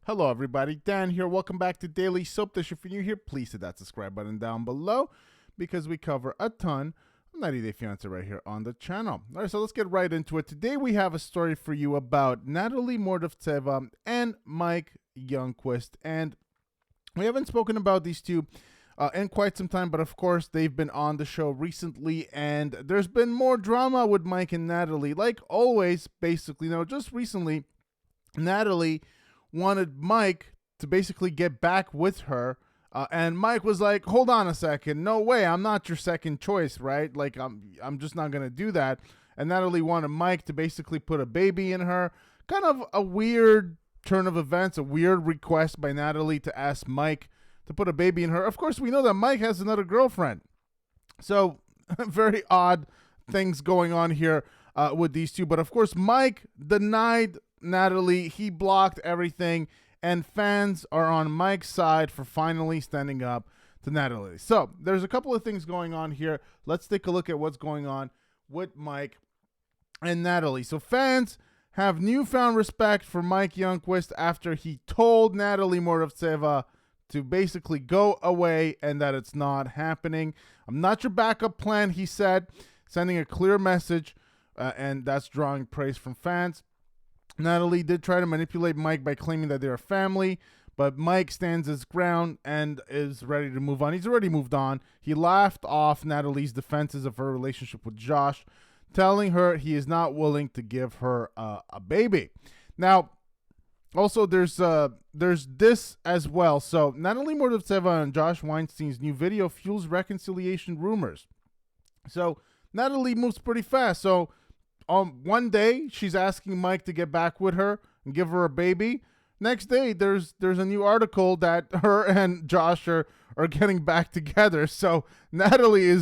Hello, everybody. Dan here. Welcome back to Daily Soap Dish. If you're new here, please hit that subscribe button down below because we cover a ton of 90 Day Fiancé right here on the channel. All right, so let's get right into it. Today we have a story for you about Natalie Mordovtseva and Mike Youngquist. And we haven't spoken about these two in quite some time, but of course they've been on the show recently, and there's been more drama with Mike and Natalie. Like always, basically. Now, just recently, Natalie wanted Mike to basically get back with her, and Mike was like, hold on a second, no way, I'm not your second choice, right? Like, I'm just not gonna do that. And Natalie wanted Mike to basically put a baby in her. Kind of a weird turn of events, a weird request by Natalie to ask Mike to put a baby in her. Of course, we know that Mike has another girlfriend, so very odd things going on here with these two. But of course, Mike denied Natalie. He blocked everything, and fans are on Mike's side for finally standing up to Natalie. So there's a couple of things going on here. Let's take a look at what's going on with Mike and Natalie. So fans have newfound respect for Mike Youngquist after he told Natalie Mordovtseva to basically go away and that it's not happening. I'm not your backup plan, he said, sending a clear message, and that's drawing praise from fans. Natalie did try to manipulate Mike by claiming that they're a family, but Mike stands his ground and is ready to move on. He's already moved on. He laughed off Natalie's defenses of her relationship with Josh, telling her he is not willing to give her a baby. Now, also there's this as well. So Natalie Mordovtseva and Josh Weinstein's new video fuels reconciliation rumors. So Natalie moves pretty fast. So one day she's asking Mike to get back with her and give her a baby. Next day there's a new article that her and Josh are getting back together. So Natalie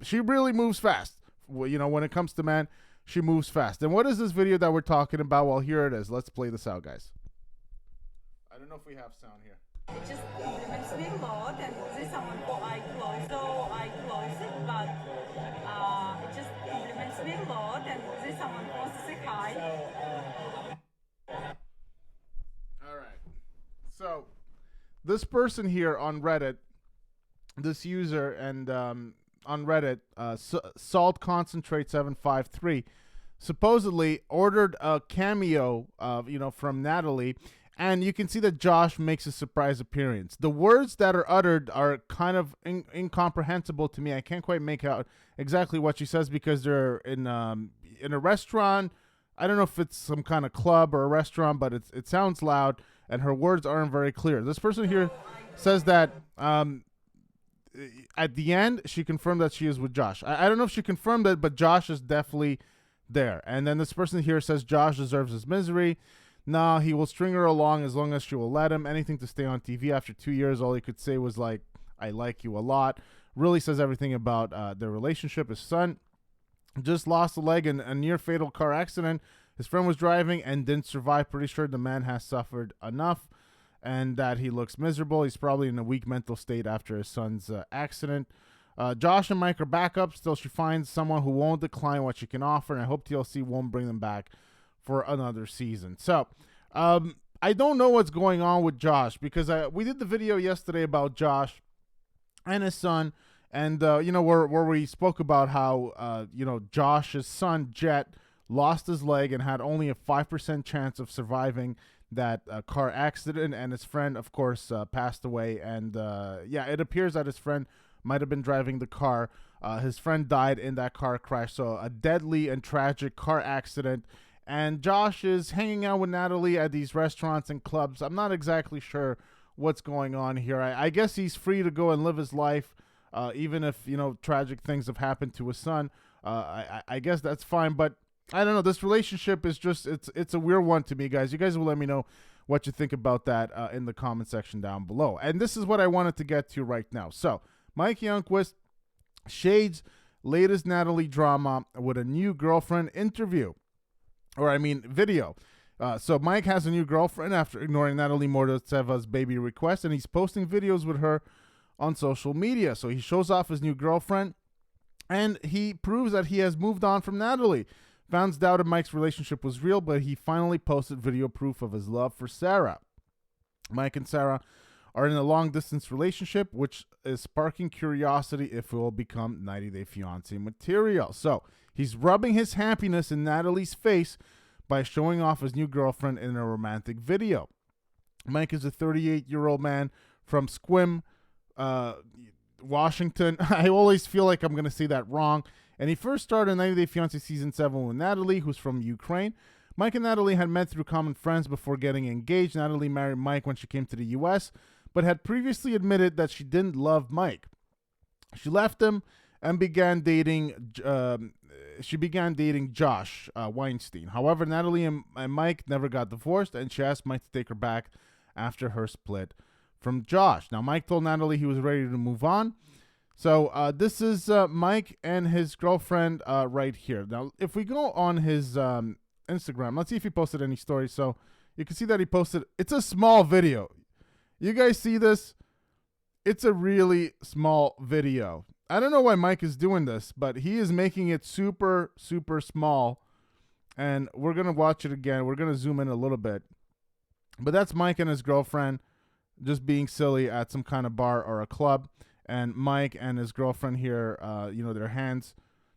she really moves fast. Well, you know, when it comes to man, she moves fast. And what is this video that we're talking about? Well, here it is. Let's play this out, guys. I don't know if we have sound here. It just compliments me a lot, and this is someone who I close it, but it just compliments me a lot, and this is someone who wants to say hi. All right. So this person here on Reddit, this user, and on Reddit, Salt Concentrate 753, supposedly ordered a cameo, from Natalie. And you can see that Josh makes a surprise appearance. The words that are uttered are kind of incomprehensible to me. I can't quite make out exactly what she says because they're in a restaurant. I don't know if it's some kind of club or a restaurant, but it sounds loud, and her words aren't very clear. This person here says that at the end, she confirmed that she is with Josh. I don't know if she confirmed it, but Josh is definitely there. And then this person here says Josh deserves his misery. Nah, he will string her along as long as she will let him. Anything to stay on TV. After 2 years, all he could say was like, I like you a lot. Really says everything about their relationship. His son just lost a leg in a near fatal car accident. His friend was driving and didn't survive. Pretty sure the man has suffered enough and that he looks miserable. He's probably in a weak mental state after his son's accident. Josh and Mike are back up. Still, she finds someone who won't decline what she can offer, and I hope TLC won't bring them back for another season. So I don't know what's going on with Josh because we did the video yesterday about Josh and his son, and where we spoke about how Josh's son Jet lost his leg and had only a 5% chance of surviving that car accident, and his friend, of course, passed away. And it appears that his friend might have been driving the car. His friend died in that car crash, so a deadly and tragic car accident. And Josh is hanging out with Natalie at these restaurants and clubs. I'm not exactly sure what's going on here. I guess he's free to go and live his life, even if, tragic things have happened to his son. I guess that's fine. But I don't know. This relationship is just, it's a weird one to me, guys. You guys will let me know what you think about that in the comment section down below. And this is what I wanted to get to right now. So Mike Youngquist shades latest Natalie drama with a new girlfriend video. So Mike has a new girlfriend after ignoring Natalie Mordovtseva's baby request, and he's posting videos with her on social media. So he shows off his new girlfriend, and he proves that he has moved on from Natalie. Fans doubted Mike's relationship was real, but he finally posted video proof of his love for Sarah. Mike and Sarah are in a long-distance relationship, which is sparking curiosity if it will become 90 Day Fiancé material. So he's rubbing his happiness in Natalie's face by showing off his new girlfriend in a romantic video. Mike is a 38-year-old man from Sequim, Washington. I always feel like I'm going to say that wrong. And he first started in 90 Day Fiancé Season 7 with Natalie, who's from Ukraine. Mike and Natalie had met through common friends before getting engaged. Natalie married Mike when she came to the U.S., but had previously admitted that she didn't love Mike. She left him and began dating Josh Weinstein. However, Natalie and Mike never got divorced, and she asked Mike to take her back after her split from Josh. Now, Mike told Natalie he was ready to move on. So this is Mike and his girlfriend right here. Now, if we go on his Instagram, let's see if he posted any stories. So you can see that he posted, it's a small video. You guys see this? It's a really small video. I don't know why Mike is doing this, but he is making it super, super small. And we're going to watch it again. We're going to zoom in a little bit. But that's Mike and his girlfriend just being silly at some kind of bar or a club. And Mike and his girlfriend here, their hands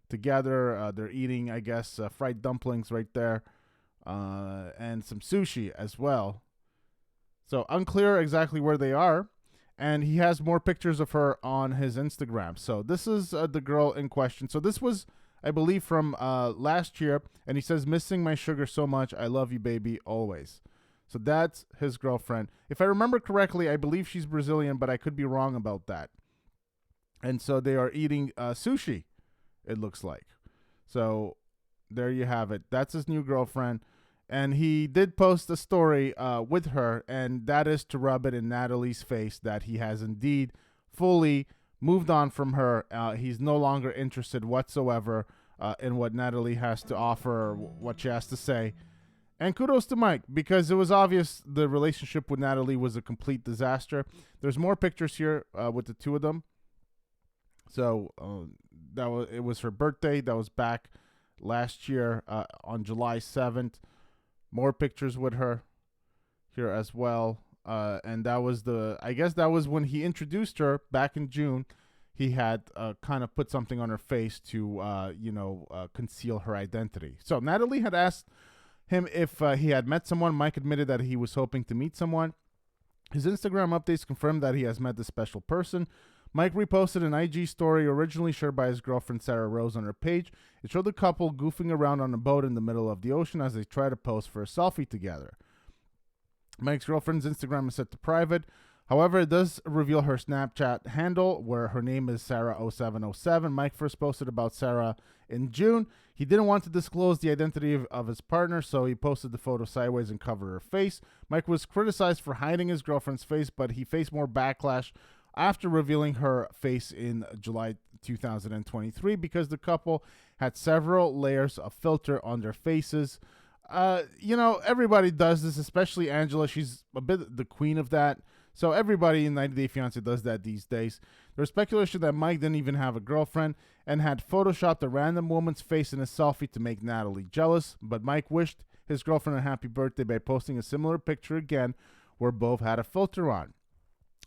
together. They're eating, I guess, fried dumplings right there. And some sushi as well. So unclear exactly where they are. And he has more pictures of her on his Instagram. So this is the girl in question. So this was, I believe, from last year. And he says, "Missing my sugar so much. I love you, baby, always." So that's his girlfriend. If I remember correctly, I believe she's Brazilian, but I could be wrong about that. And so they are eating sushi, it looks like. So there you have it. That's his new girlfriend. And he did post a story with her, and that is to rub it in Natalie's face that he has indeed fully moved on from her. He's no longer interested whatsoever in what Natalie has to offer or what she has to say. And kudos to Mike, because it was obvious the relationship with Natalie was a complete disaster. There's more pictures here with the two of them. So it was her birthday. That was back last year on July 7th. More pictures with her here as well. And that was I guess that was when he introduced her back in June. He had kind of put something on her face to, conceal her identity. So Natalie had asked him if he had met someone. Mike admitted that he was hoping to meet someone. His Instagram updates confirmed that he has met this special person. Mike reposted an IG story originally shared by his girlfriend Sarah Rose on her page. It showed the couple goofing around on a boat in the middle of the ocean as they try to pose for a selfie together. Mike's girlfriend's Instagram is set to private. However, it does reveal her Snapchat handle, where her name is Sarah0707. Mike first posted about Sarah in June. He didn't want to disclose the identity of his partner, so he posted the photo sideways and covered her face. Mike was criticized for hiding his girlfriend's face, but he faced more backlash after revealing her face in July 2023 because the couple had several layers of filter on their faces. Everybody does this, especially Angela. She's a bit the queen of that. So everybody in 90 Day Fiancé does that these days. There's speculation that Mike didn't even have a girlfriend and had photoshopped a random woman's face in a selfie to make Natalie jealous. But Mike wished his girlfriend a happy birthday by posting a similar picture again where both had a filter on.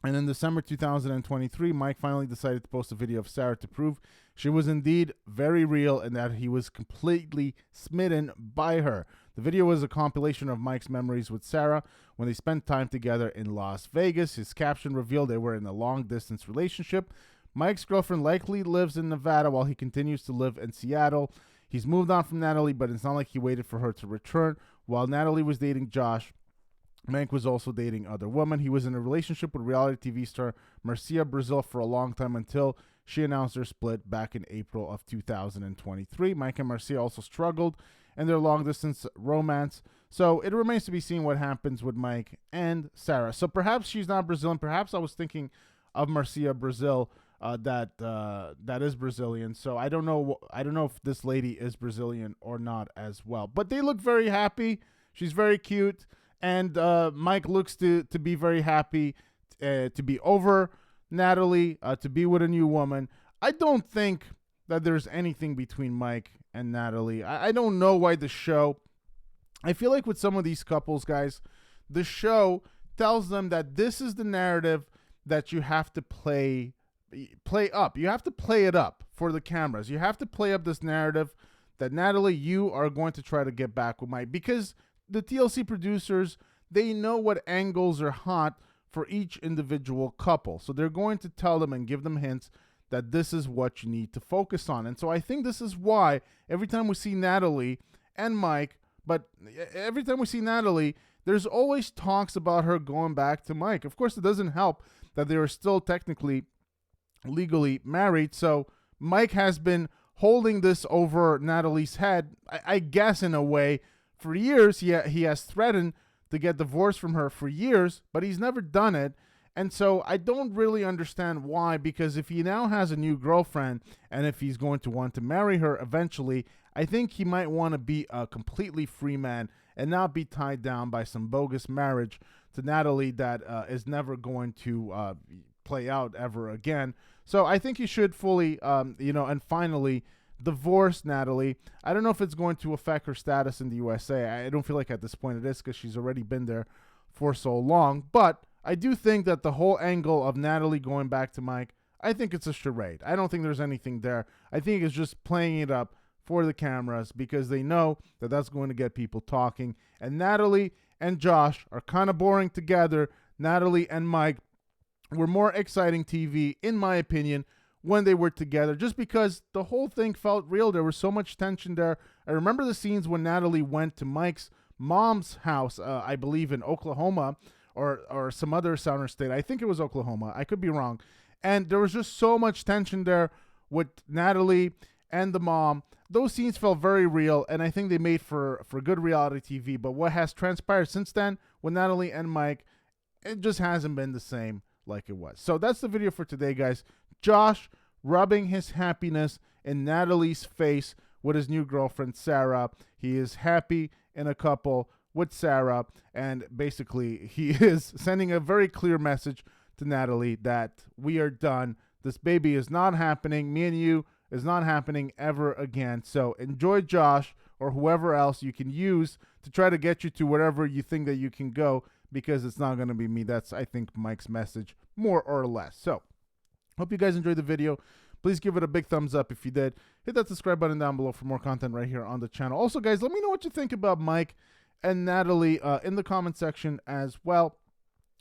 And in December 2023, Mike finally decided to post a video of Sarah to prove she was indeed very real and that he was completely smitten by her. The video was a compilation of Mike's memories with Sarah when they spent time together in Las Vegas. His caption revealed they were in a long-distance relationship. Mike's girlfriend likely lives in Nevada while he continues to live in Seattle. He's moved on from Natalie, but it's not like he waited for her to return. While Natalie was dating Josh, Mike was also dating other women. He was in a relationship with reality TV star Marcia Brazil for a long time until she announced their split back in April of 2023. Mike and Marcia also struggled in their long-distance romance. So it remains to be seen what happens with Mike and Sarah. So perhaps she's not Brazilian. Perhaps I was thinking of Marcia Brazil that is Brazilian. So I don't know if this lady is Brazilian or not as well. But they look very happy. She's very cute. And Mike looks to be very happy to be over Natalie, to be with a new woman. I don't think that there's anything between Mike and Natalie. I don't know why the show... I feel like with some of these couples, guys, the show tells them that this is the narrative that you have to play up. You have to play it up for the cameras. You have to play up this narrative that, Natalie, you are going to try to get back with Mike, because the TLC producers, they know what angles are hot for each individual couple. So they're going to tell them and give them hints that this is what you need to focus on. And so I think this is why every time we see Natalie and Mike, but every time we see Natalie, there's always talks about her going back to Mike. Of course, it doesn't help that they are still technically legally married. So Mike has been holding this over Natalie's head, I guess, in a way, for years. He has threatened to get divorced from her for years, but he's never done it. And so I don't really understand why, because if he now has a new girlfriend and if he's going to want to marry her eventually, I think he might want to be a completely free man and not be tied down by some bogus marriage to Natalie that is never going to play out ever again. So I think he should fully, and finally divorce Natalie. I don't know if it's going to affect her status in the USA. I don't feel like at this point it is, because she's already been there for so long. But I do think that the whole angle of Natalie going back to Mike, I think it's a charade. I don't think there's anything there. I think it's just playing it up for the cameras, because they know that that's going to get people talking. And Natalie and Josh are kind of boring together. Natalie and Mike were more exciting TV, in my opinion, when they were together, just because the whole thing felt real. There was so much tension there. I remember the scenes when Natalie went to Mike's mom's house, I believe in Oklahoma or some other southern state. I think it was Oklahoma. I could be wrong. And there was just so much tension there with Natalie and the mom. Those scenes felt very real, and I think they made for good reality TV. But what has transpired since then with Natalie and Mike, it just hasn't been the same like it was. So that's the video for today, guys. Josh rubbing his happiness in Natalie's face with his new girlfriend, Sarah. He is happy in a couple with Sarah, and basically he is sending a very clear message to Natalie that we are done. This baby is not happening. Me and you is not happening ever again. So enjoy Josh or whoever else you can use to try to get you to wherever you think that you can go, because it's not going to be me. That's, I think, Mike's message, more or less. So hope you guys enjoyed the video. Please give it a big thumbs up if you did. Hit that subscribe button down below for more content right here on the channel. Also, guys, let me know what you think about Mike and Natalie in the comment section as well.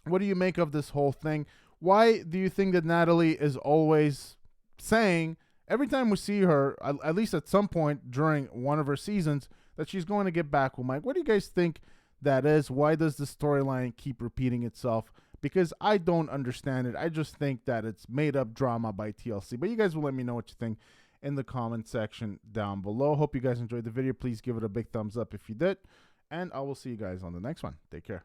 What do you make of this whole thing? Why do you think that Natalie is always saying, every time we see her, at least at some point during one of her seasons, that she's going to get back with Mike? What do you guys think that is? Why does the storyline keep repeating itself? Because I don't understand it. I just think that it's made up drama by TLC. But you guys will let me know what you think in the comment section down below. Hope you guys enjoyed the video. Please give it a big thumbs up if you did. And I will see you guys on the next one. Take care.